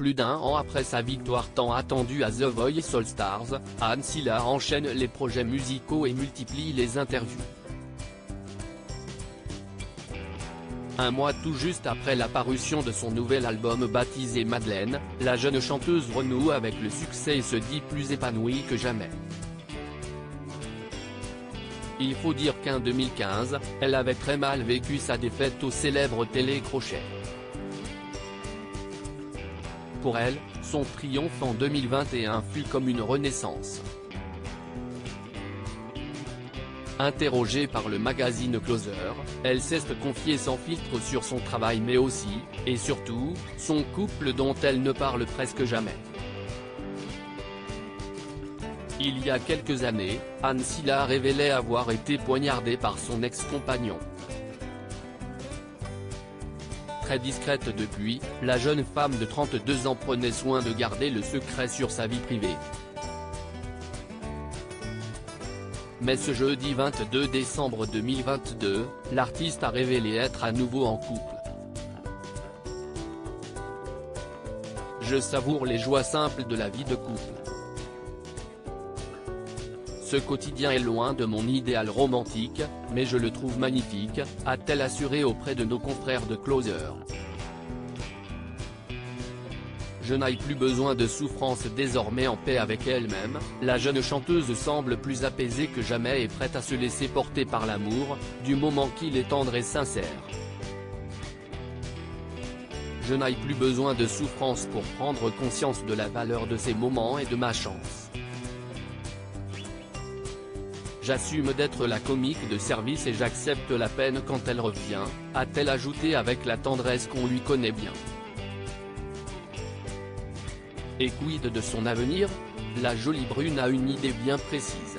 Plus d'1 an après sa victoire tant attendue à The Voice All Stars, Anne Silla enchaîne les projets musicaux et multiplie les interviews. Un mois tout juste après la parution de son nouvel album baptisé Madeleine, la jeune chanteuse renoue avec le succès et se dit plus épanouie que jamais. Il faut dire qu'en 2015, elle avait très mal vécu sa défaite au célèbre Télécrochet. Pour elle, son triomphe en 2021 fut comme une renaissance. Interrogée par le magazine Closer, elle s'est confiée sans filtre sur son travail mais aussi, et surtout, son couple dont elle ne parle presque jamais. Il y a quelques années, Anne Silla révélait avoir été poignardée par son ex-compagnon. Très discrète depuis, la jeune femme de 32 ans prenait soin de garder le secret sur sa vie privée. Mais ce jeudi 22 décembre 2022, l'artiste a révélé être à nouveau en couple. Je savoure les joies simples de la vie de couple. Ce quotidien est loin de mon idéal romantique, mais je le trouve magnifique, a-t-elle assuré auprès de nos confrères de Closer. Je n'ai plus besoin de souffrance, désormais en paix avec elle-même, la jeune chanteuse semble plus apaisée que jamais et prête à se laisser porter par l'amour, du moment qu'il est tendre et sincère. Je n'ai plus besoin de souffrance pour prendre conscience de la valeur de ces moments et de ma chance. J'assume d'être la comique de service et j'accepte la peine quand elle revient, a-t-elle ajouté avec la tendresse qu'on lui connaît bien. Et quid de son avenir? La jolie brune a une idée bien précise.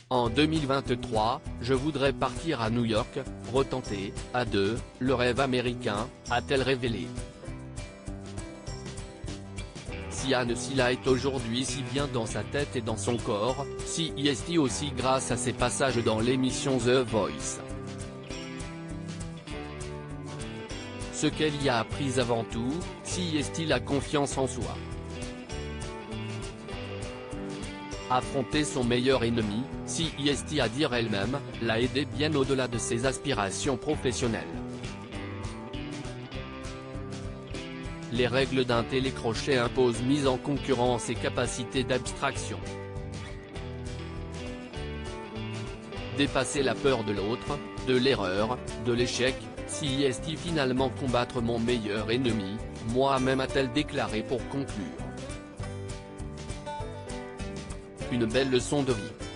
En 2023, je voudrais partir à New York, retenter, à deux, le rêve américain, a-t-elle révélé. Si Anne Silla est aujourd'hui si bien dans sa tête et dans son corps, si est aussi grâce à ses passages dans l'émission The Voice. Ce qu'elle y a appris avant tout, si est la confiance en soi. Affronter son meilleur ennemi, si est à dire elle-même, l'a aidé bien au-delà de ses aspirations professionnelles. Les règles d'un télécrochet imposent mise en concurrence et capacité d'abstraction. Dépasser la peur de l'autre, de l'erreur, de l'échec, si est finalement combattre mon meilleur ennemi, moi-même, a-t-elle déclaré pour conclure. Une belle leçon de vie.